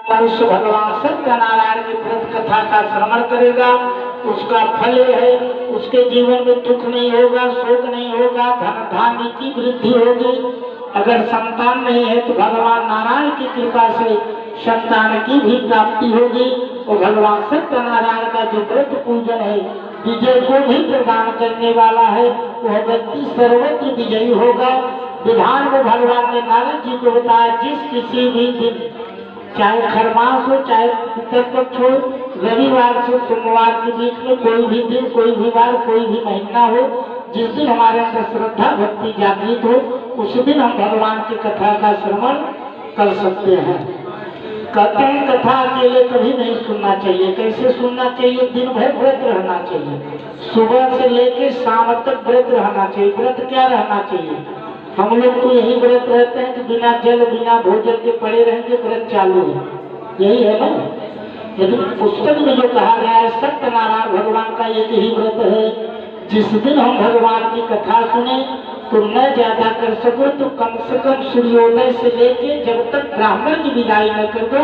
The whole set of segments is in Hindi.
मनुष्य भगवान सत्यनारायण की व्रत कथा का श्रवण करेगा, उसका फल है उसके जीवन में दुख नहीं होगा, शोक नहीं होगा, धन धान्य की वृद्धि होगी। अगर संतान नहीं है तो भगवान नारायण की कृपा से संतान की भी प्राप्ति होगी। और भगवान सत्यनारायण का जो व्रत पूजन है विजय को भी प्रदान करने वाला है, वह व्यक्ति सर्वत्र विजयी होगा। विधान में भगवान ने नारद जी को बताया, जिस किसी भी दिन, चाहे खरमास हो चाहे पितृपक्ष हो, रविवार से सोमवार के बीच में कोई भी दिन, कोई भी वार, कोई भी महीना हो, जिस दिन हमारे अंदर श्रद्धा भक्ति जागृत हो, उस दिन हम भगवान की कथा का श्रवण कर सकते हैं। कहते हैं कथा अकेले कभी नहीं सुनना चाहिए। कैसे सुनना चाहिए? दिन भर व्रत रहना चाहिए, सुबह से लेकर शाम तक व्रत रहना चाहिए। व्रत क्या रहना चाहिए? हम लोग तो यही व्रत रहते हैं कि बिना जल बिना भोजन के पड़े रहेंगे, व्रत चालू है, यही है ना। लेकिन पुस्तक में जो कहा गया है, सत्यनारायण भगवान का एक ही व्रत है। जिस दिन हम भगवान की कथा सुने तो न ज्यादा कर सको तो कम से कम सूर्योदय से लेके जब तक ब्राह्मण की विदाई न कर दो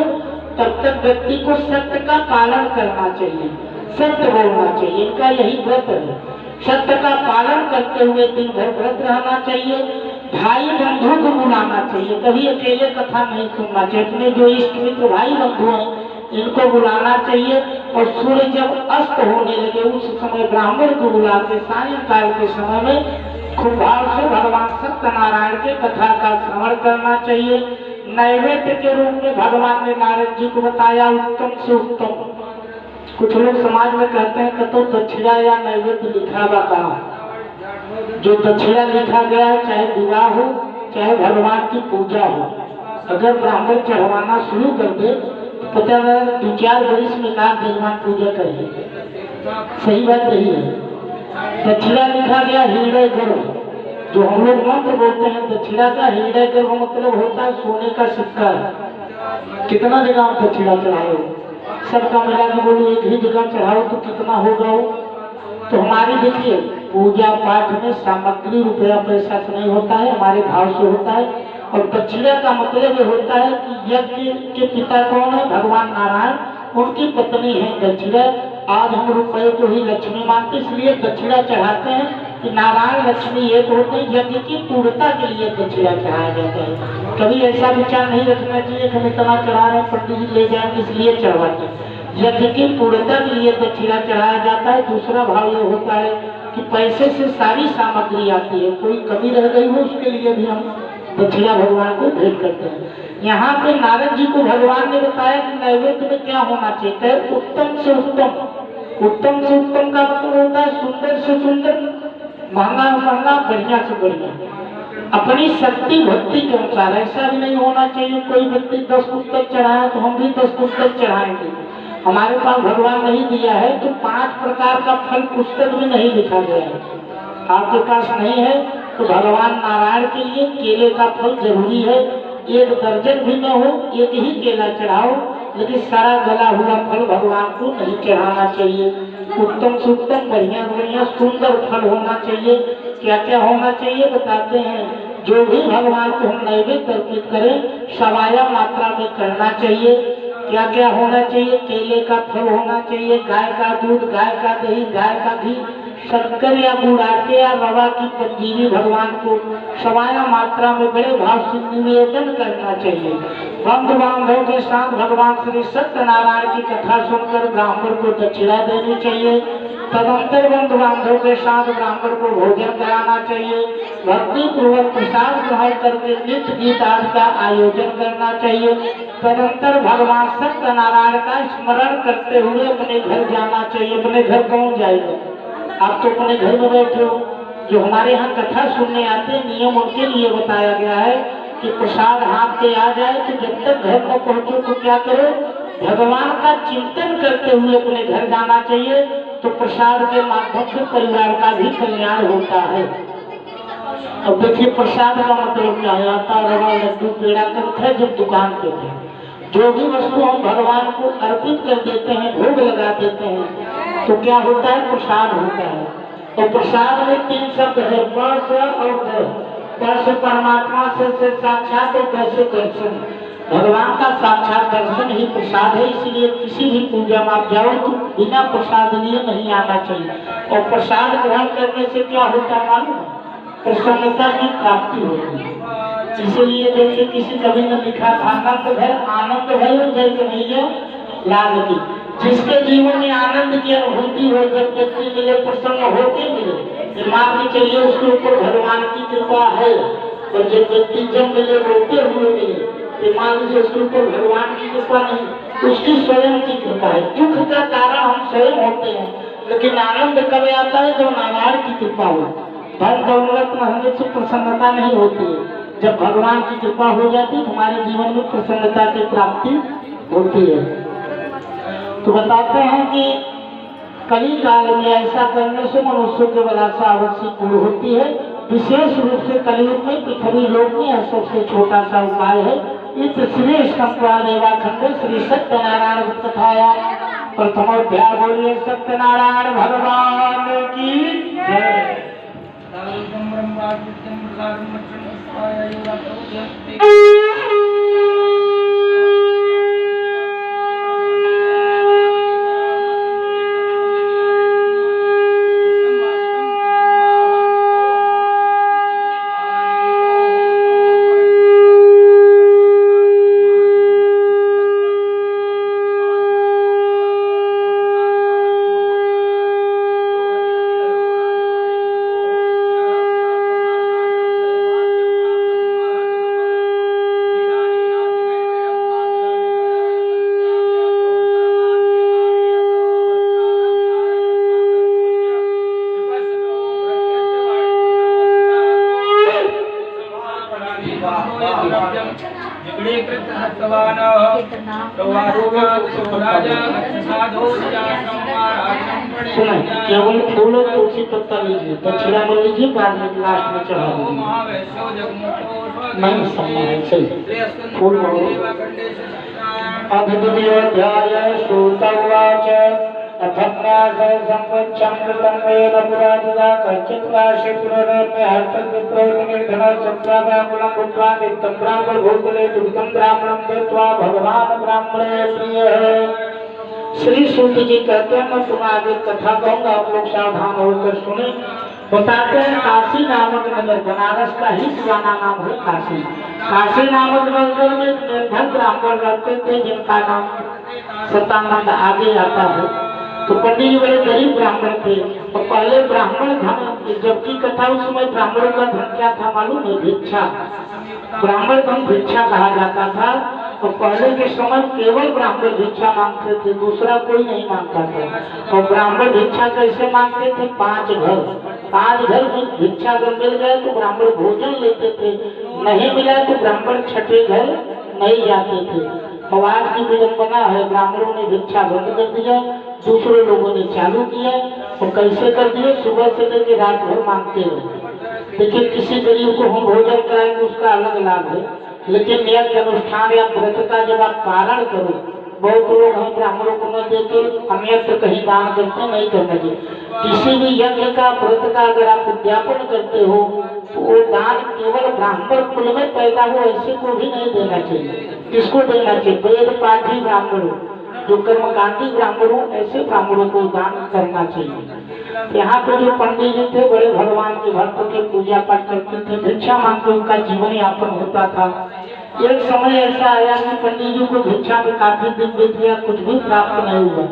तब तक व्यक्ति को सत्य का पालन करना चाहिए, सत्य बोलना चाहिए। इनका यही व्रत है, सत्य का पालन करते हुए दिन भर व्रत रहना चाहिए। भाई बंधु को बुलाना चाहिए, कभी अकेले कथा नहीं सुनना चाहिए। अपने जो इष्ट मित्र भाई बंधु हैं इनको बुलाना चाहिए। और सूर्य जब अस्त होने लगे उस समय ब्राह्मण को बुला के सायंकाल के समय में खूब भाव से भगवान सत्यनारायण के कथा का श्रवण करना चाहिए। नैवेद्य के रूप में भगवान ने नारद जी को बताया उत्तम से उत्तम। कुछ लोग समाज में कहते हैं कतो दक्षिणा या नैवेद्य लिखा बता, जो दक्षिणा लिखा गया है चाहे विवाह हो चाहे भगवान की पूजा हो, अगर ब्राह्मण चढ़वाना शुरू कर दे तो 2-4 वर्ष में का भगवान पूजा करेंगे। सही बात यही है। दक्षिणा लिखा गया हृदय गर्भ, जो हम लोग मंत्र बोलते हैं दक्षिणा का हृदय गर्भ मतलब होता है सोने का सिक्का। कितना जगह आप दक्षिणा चढ़ाए हो? सबका मिला के बोलो एक ही जगह चढ़ाओ तो कितना होगा वो? तो हमारी देखिए पूजा पाठ में सामग्री रुपया पैसा से नहीं होता है, हमारे भाव से होता है। और दक्षिणा का मतलब होता है कि यज्ञ के पिता कौन है? भगवान नारायण, उनकी पत्नी है दक्षिणा। आज हम रुपये को ही लक्ष्मी मानते इसलिए दक्षिणा चढ़ाते हैं कि नारायण लक्ष्मी एक होते हैं, यज्ञ की पूर्णता के लिए दक्षिणा चढ़ाया जाता है। कभी ऐसा विचार नहीं रखना चाहिए कि हम इतना चढ़ा रहे हैं पंडित जी ले जाएंगे इसलिए चढ़वाते हैं। यज्ञ की पूर्णता के लिए दक्षिणा चढ़ाया जाता है। दूसरा भाव ये होता है कि पैसे से सारी सामग्री आती है, कोई कमी रह गई हो उसके लिए भी हम दक्षिणा भगवान को भेंट करते हैं। यहाँ पे नारद जी को भगवान ने बताया कि नैवेद्य में क्या होना चाहिए। उत्तम से उत्तम, उत्तम से उत्तम का मतलब होता है सुंदर से सुंदर, महंगा से महंगा, बढ़िया से बढ़िया, अपनी शक्ति भक्ति के अनुसार। ऐसा भी नहीं होना चाहिए कोई व्यक्ति 10 पुस्तक चढ़ाया तो हम भी 10 पुस्तक चढ़ाएंगे। हमारे पास भगवान नहीं दिया है तो 5 प्रकार का फल पुस्तक में नहीं लिखा गया है। आपके पास नहीं है तो भगवान नारायण के लिए केले का फल जरूरी है। 1 दर्जन भी न हो, एक ही केला चढ़ाओ, लेकिन सारा गला हुआ फल भगवान को नहीं चढ़ाना चाहिए। उत्तम से उत्तम, बढ़िया बढ़िया, सुंदर फल होना चाहिए। क्या क्या होना चाहिए बताते हैं। जो भी भगवान को हम नैवेद्य अर्पित करें सवाया मात्रा में करना चाहिए। क्या क्या होना चाहिए? केले का फल होना चाहिए, गाय का दूध, गाय का दही, गाय का घी, शक्कर या गुड़, आटे या रवा की पंजीरी भगवान को सवाया मात्रा में बड़े भाव से निवेदन करना चाहिए। बंधु बांधव के साथ भगवान श्री सत्यनारायण की कथा सुनकर ब्राह्मण को दक्षिणा देनी चाहिए। तदंतर बंधु बांधव के साथ ब्राह्मण को भोजन कराना चाहिए। भक्ति पूर्वक प्रसाद ग्रहण करके नित्य गीत आदि का आयोजन करना चाहिए। तदंतर भगवान सत्यनारायण का स्मरण करते हुए अपने घर जाना चाहिए। अपने घर कौन जाएगा? आप तो अपने घर में बैठे हो। जो हमारे यहाँ कथा सुनने आते हैं नियम उनके लिए बताया गया है कि प्रसाद हाथ पे आ जाए तो जब तक घर में पहुंचो तो क्या करो? भगवान का चिंतन करते हुए अपने घर जाना चाहिए। तो प्रसाद के माध्यम से परिवार का भी कल्याण होता है। अब देखिए प्रसाद का मतलब क्या है? आटा, रवा, लड्डू, पेड़ा करते हैं जब दुकान पे थे। जो भी वस्तु हम भगवान को अर्पित कर देते हैं, भोग लगा देते हैं, तो क्या होता है? प्रसाद होता है। तो प्रसाद में 3 शब्द है, प, स और द। प से परमात्मा, से साक्षात और द से दर्शन। भगवान का साक्षात दर्शन ही प्रसाद है, इसलिए किसी भी पूजा में आप जाओ तो बिना प्रसाद लिए नहीं आना चाहिए। और प्रसाद ग्रहण करने से क्या होता है मालूम है? प्रसन्नता की प्राप्ति होती है। इसलिए जैसे किसी कवि ने लिखा था, आनंद है जैसे नहीं लाल की। जिसके जीवन में आनंद की अनुभूति हो, जब व्यक्ति मिले प्रसन्न होके मिले, मान के चलिए उसके ऊपर भगवान की कृपा है। और जब व्यक्ति जब मिले रोते हुए मिले, मान लीजिए उसके ऊपर भगवान की कृपा नहीं, उसकी स्वयं की कृपा है। दुख का कारण हम स्वयं होते हैं, लेकिन आनंद कब आता है? जब नारायण की कृपा हो। धन दौलत में होने से प्रसन्नता नहीं होती है। जब भगवान की कृपा हो जाती है, हमारे जीवन में प्रसन्नता की प्राप्ति होती है। तो बताते हैं कि कली काल में ऐसा करने से मनुष्य के बलासा अवश्य पूर्ण होती है। विशेष रूप से कलयुग में पृथ्वी लोक में यह सबसे छोटा सा उपाय है। इस श्री देवाखंड श्री सत्यनारायण कथाया प्रथमोध्याय बोलिए सत्यनारायण भगवान की जय। केवल फूल और तुलसी पत्ता लीजिए, दक्षिणा में लीजिए, बाद में लास्ट में चढ़ा दीजिए। नहीं सम्मान सही फूल अध्याय श्रोतवाच अथन्यास संवत्सरं वेद पुरादिता कच्चित् काशे पुनरन्य हस्तविप्रोनिर्धन सत्याकुलं भूत्वा नित्यं ब्राह्मणभूतले दुर्गं ब्राह्मणं दत्त्वा भगवान ब्राह्मणे प्रियः। श्री सूत जी कहते हैं, मैं तुम्हें आगे कथा कहूँगा, आप लोग सावधान होकर सुने। बताते हैं काशी नामक नगर, बनारस का ही पुराना नाम है काशी। काशी नामक नगर में निर्धन ब्राह्मण रहते थे जिनका नाम सतानंद आगे आता है। तो पंडित जी बड़े गरीब ब्राह्मण थे। और पहले ब्राह्मण धन, जबकि कथा उस समय ब्राह्मणों का धन क्या था मालूम है? भिक्षा। ब्राह्मण धन भिक्षा कहा जाता था। तो पहले के समय केवल ब्राह्मण भिक्षा मांगते थे, दूसरा कोई नहीं मांगता था। और ब्राह्मण भिक्षा कैसे मांगते थे? 5 घर में भिक्षा अगर मिल गए तो ब्राह्मण भोजन लेते थे, नहीं मिला तो ब्राह्मण छठे घर नहीं जाते थे। और आज की विडंबना है, ब्राह्मणों ने भिक्षा बंद कर दिया, दूसरे लोगों ने चालू किया। और कैसे कर दिए? सुबह से लेकर रात भर मांगते हैं। लेकिन किसी गरीब को हम भोजन कराएंगे उसका अलग लाभ है, लेकिन यज्ञ अनुष्ठान या व्रत का जब आप पारण करो, बहुत लोग हम ब्राह्मणों को न देते, अन्यत्र कहीं दान करते, नहीं करना चाहिए। किसी भी यज्ञ का व्रत का अगर आप उद्यापन करते हो तो वो दान केवल ब्राह्मण कुल में पैदा हो ऐसे को भी नहीं देना चाहिए। किसको देना चाहिए? वेद पाठी ब्राह्मणों, जो कर्मकांडी ब्राह्मणों, ऐसे ब्राह्मणों को दान करना चाहिए। यहाँ पे जो पंडित जी थे बड़े भगवान के भक्त के, पूजा पाठ करते थे, भिक्षा मांगते उनका जीवन यापन होता था। एक समय ऐसा आया कि पंडित जी को भिक्षा में काफी दिन बीत गया, कुछ भी प्राप्त नहीं हुआ।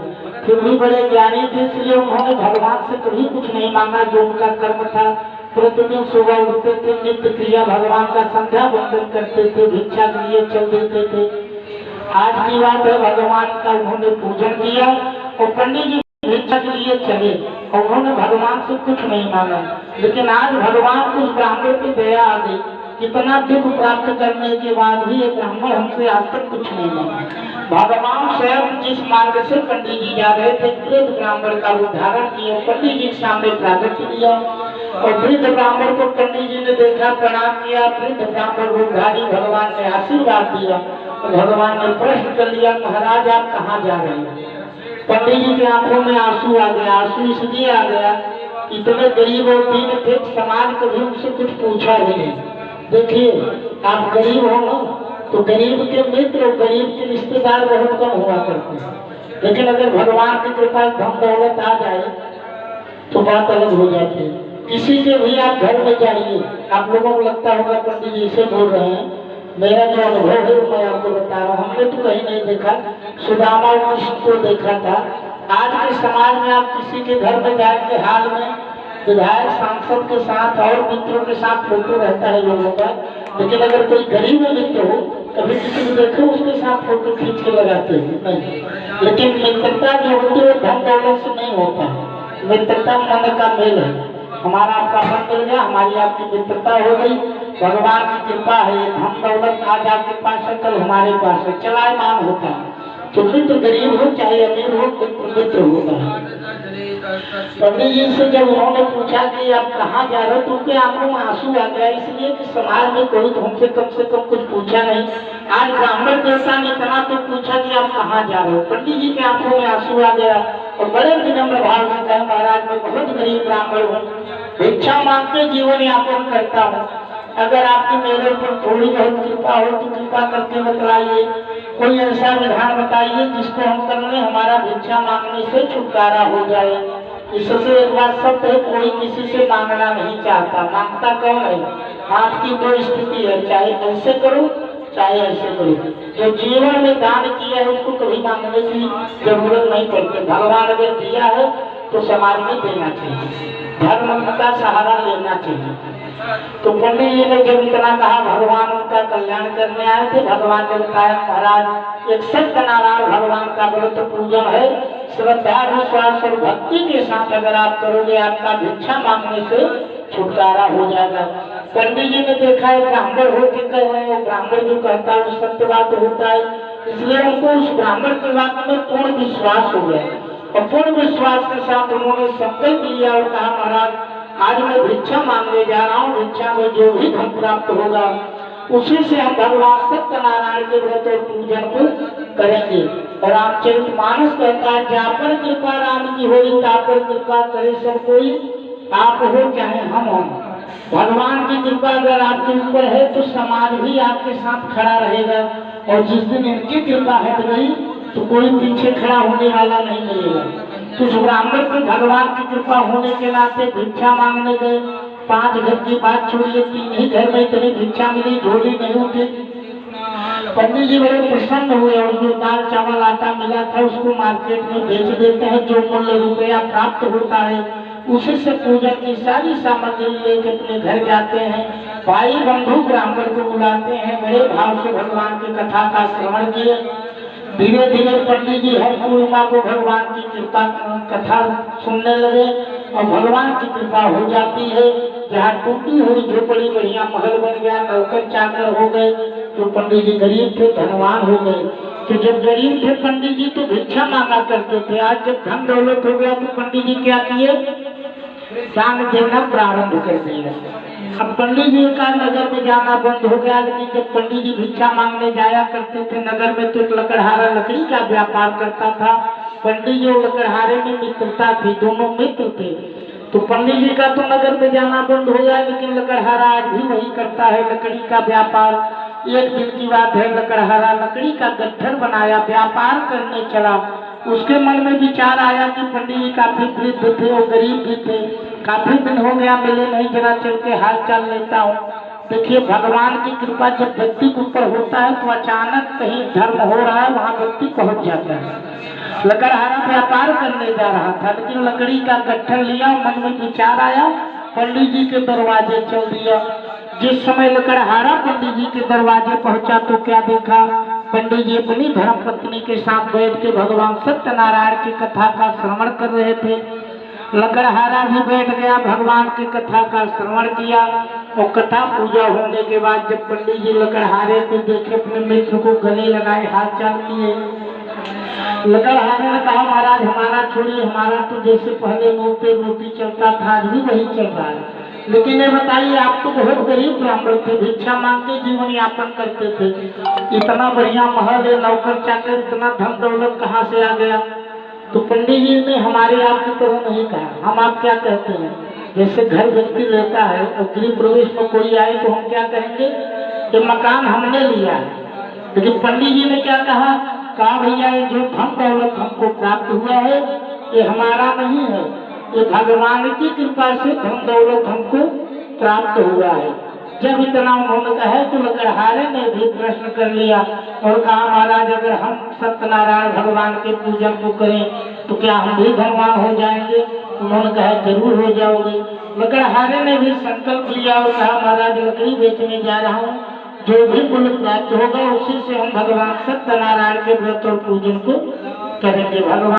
फिर भी बड़े ज्ञानी थे, इसलिए उन्होंने भगवान से कभी कुछ नहीं मांगा। जो उनका कर्म था, प्रतिदिन सुबह उठते थे, नित्य क्रिया भगवान का संध्या वंदन करते थे, भिक्षा के लिए चल देते थे। आज की बात है, भगवान का उन्होंने पूजन किया और पंडित जी भिक्षा के लिए चले और उन्होंने भगवान से कुछ नहीं मांगा। लेकिन आज भगवान उस ब्राह्मण की दया आ गई, कितना दुख प्राप्त करने के बाद भी ये ब्राह्मण हमसे आज तक कुछ नहीं मांगा। भगवान स्वयं जिस मार्ग से पंडित जी जा रहे थे, वृद्ध ब्राह्मण का उद्धारण किया, पंडित जी के सामने प्रागट्य किया। और वृद्ध ब्राह्मण को पंडित जी ने देखा, प्रणाम किया। वृद्ध ब्राह्मण रूपधारी भगवान ने आशीर्वाद दिया। तो भगवान ने प्रश्न कर लिया, महाराज आप कहाँ जा रहे हैं? पंडित जी की आंखों में आंसू आ गया। आंसू इसलिए आ गया, इतने गरीब और दीन थे, समाज कभी उनसे कुछ पूछा ही नहीं। देखिए आप गरीब हो ना, तो गरीब के मित्र और गरीब के रिश्तेदार बहुत कम हुआ करते हैं। लेकिन अगर भगवान की कृपा धन दौलत आ जाए तो बात अलग हो जाती है। किसी के भी आप घर में जाइए, आप लोगों को लगता होगा पंडित जी से बोल रहे हैं, मेरा जो अनुभव है मैं आपको बता रहा हूँ। हमने तो कहीं नहीं देखा, सुदामा और कृष्ण को देखा था। आज के समाज में आप किसी के घर में जाएंगे, हाल में विधायक सांसद के साथ और मित्रों के साथ फोटो रहता है लोगों का, लेकिन अगर कोई गरीब मित्र हो, कभी किसी को देखो उसके साथ फोटो खींच के लगाते हैं नहीं। लेकिन मित्रता जो होती है धन दौलत से नहीं होता है, मित्रता मन का मेल है। हमारा आपका मन मिल गया, हमारी आपकी मित्रता हो गई, भगवान की कृपा है। धन दौलत आज आपके पास है, कल हमारे पास है, चलायमान होता है। तो मित्र गरीब हो चाहे अमीर हो, मित्र होता है। पंडित जी से जब उन्होंने पूछा कि आप कहाँ जा रहे हो, तो उनके आंखों में आंसू आ गया, इसलिए कि समाज में कोई तो हमसे कम से कम कुछ पूछा नहीं। आज ब्राह्मण देवता ने इतना तो पूछा कि आप कहाँ जा रहे हो। पंडित जी के आंखों में आंसू आ गया और बड़े विनम्र भाव में कहा, महाराज मैं बहुत गरीब ब्राह्मण हूँ, भिक्षा मांग के जीवन यापन करता हूँ। अगर आपकी मेरे ऊपर थोड़ी बहुत कृपा हो तो कृपा करके बतलाइए, कोई ऐसा विधान बताइए जिसको हम कर लें, हमारा भिक्षा मांगने से छुटकारा हो जाए। इससे एक बात सब है, कोई किसी से मांगना नहीं चाहता, मांगता कौन है? आपकी दो स्थिति है, चाहे ऐसे करो चाहे ऐसे करो। जो जीवन में दान किया है उसको कभी मांगने की जरूरत नहीं पड़ती। भगवान अगर दिया है तो समाज में देना चाहिए, धर्म का सहारा लेना चाहिए। तो पंडित जी ने जब इतना कहा, भगवान उनका कल्याण करने आए थे। भगवान ने बताया, महाराज एक सत्यनारायण भगवान का व्रत पूजन है, श्रद्धा विश्वास और भक्ति के साथ अगर आप करोगे, आपका भिक्षा मांगने से छुटकारा हो जाएगा। पंडित जी ने देखा है ब्राह्मण हो के कह रहे हैं, ब्राह्मण जो कहता है वो सत्य बात होता है, इसलिए उनको उस ब्राह्मण के बात में पूर्ण विश्वास हो गया और पूर्ण विश्वास के साथ उन्होंने संकल्प लिया और कहा, महाराज आज मैं भिक्षा मांगने जा रहा हूँ, भिक्षा में जो भी धन प्राप्त होगा उसी से हम भगवान सत्यनारायण के व्रत और पूजन को करेंगे। और रामचरितमानस कहता है, जहाँ पर कृपा राम की होई ता पर कृपा करे सब कोई, आप हो चाहे हम हो। भगवान की कृपा अगर आपके ऊपर है तो समाज भी आपके साथ खड़ा रहेगा, और जिस दिन इनकी कृपा हट गई तो कोई पीछे खड़ा होने वाला नहीं मिलेगा। तो ब्राह्मण को भगवान की कृपा होने के नाते भिक्षा मांगने गए। 5 घर की बात छोड़िए, 3 ही घर में इतनी भिक्षा मिली, झोली नहीं उठी। पंडित जी बड़े प्रसन्न हुए और जो दाल चावल आटा मिला था उसको मार्केट में बेच देते हैं, जो मूल्य रुपया प्राप्त होता है उसी से पूजन की सारी सामग्री लेके अपने घर जाते हैं। भाई बंधु ब्राह्मण को बुलाते हैं, बड़े भाव से भगवान की कथा का श्रवण किए। धीरे धीरे पंडित जी हर पूर्णिमा को भगवान की कृपा कथा सुनने लगे और भगवान की कृपा हो जाती है। जहाँ टूटी हुई झोपड़ी बढ़िया महल बन गया, नौकर चाकर हो गए। तो पंडित जी गरीब थे, धनवान हो गए। तो जब गरीब थे पंडित जी तो भिक्षा मांगा करते थे। आज जब धन दौलत हो गया तो पंडित जी क्या किए, दान देना प्रारंभ कर दिया। अब पंडित जी का नगर में जाना बंद हो गया, लेकिन जब पंडित जी भिक्षा मांगने जाया करते थे नगर में तो एक लकड़हारा लकड़ी का व्यापार करता था। पंडित जी और लकड़हारे में मित्रता थी, दोनों मित्र थे। तो पंडित जी का तो नगर में जाना बंद हो गया, लेकिन लकड़हारा आज भी वही करता है, लकड़ी का व्यापार। एक दिन की बात है, लकड़हारा लकड़ी का गट्ठर बनाया, व्यापार करने चला। उसके मन में विचार आया कि पंडित जी काफी वृद्ध थे और गरीब भी थे, काफी दिन हो गया मिले नहीं, जरा चल के हाल चाल लेता हूँ। देखिए भगवान की कृपा जब व्यक्ति के ऊपर होता है तो अचानक कहीं धर्म हो रहा है वहाँ व्यक्ति पहुँच जाता है। लकड़हारा व्यापार करने जा रहा था, लेकिन लकड़ी का गट्ठर लिया, मन में विचार आया, पंडित जी के दरवाजे चल दिया। जिस समय लकड़हारा पंडित जी के दरवाजे पहुंचा तो क्या देखा, पंडित जी अपनी धर्म पत्नी के साथ बैठ के भगवान सत्यनारायण की कथा का श्रवण कर रहे थे। लकड़हारा भी बैठ गया, भगवान की कथा का श्रवण किया और कथा पूजा होने के बाद जब पंडित जी लकड़हारे को देखे, अपने मित्र को गले लगाए, हाथ चाल किए। लकड़हारे ने कहा, महाराज हमारा छोड़िए, हमारा तो जैसे पहले मुंह पे रोटी चलता था आज भी वही चल रहा है। लेकिन ये बताइए, आप तो बहुत गरीब ब्राह्मण थे, भिक्षा मांग के जीवन यापन करते थे, इतना बढ़िया महल है, नौकर चाकर, इतना धन दौलत कहाँ से आ गया? तो पंडित जी ने हमारे आपकी तरह नहीं कहा। हम आप क्या कहते हैं, जैसे घर व्यक्ति लेता है और गृह प्रवेश में कोई आए तो हम क्या कहेंगे कि मकान हमने लिया है, लेकिन पंडित जी ने क्या कहा, भैया ये जो धन दौलत हमको प्राप्त हुआ है ये हमारा नहीं है, ये भगवान की कृपा से धन दौलत हमको प्राप्त हुआ है। जब इतना उन्होंने कहा तो लकड़हारे ने भी प्रश्न कर लिया और कहा, महाराज अगर हम सत्यनारायण भगवान के पूजन को करें तो क्या हम भी धनवान हो जाएंगे? उन्होंने कहा जरूर हो जाओगे। लकड़हारे ने भी संकल्प लिया और कहा, महाराज लकड़ी बेचने जा रहा हूँ, जो भी पुण्य प्राप्त होगा उसी से हम भगवान सत्यनारायण के व्रत और पूजन को करेंगे। भगवान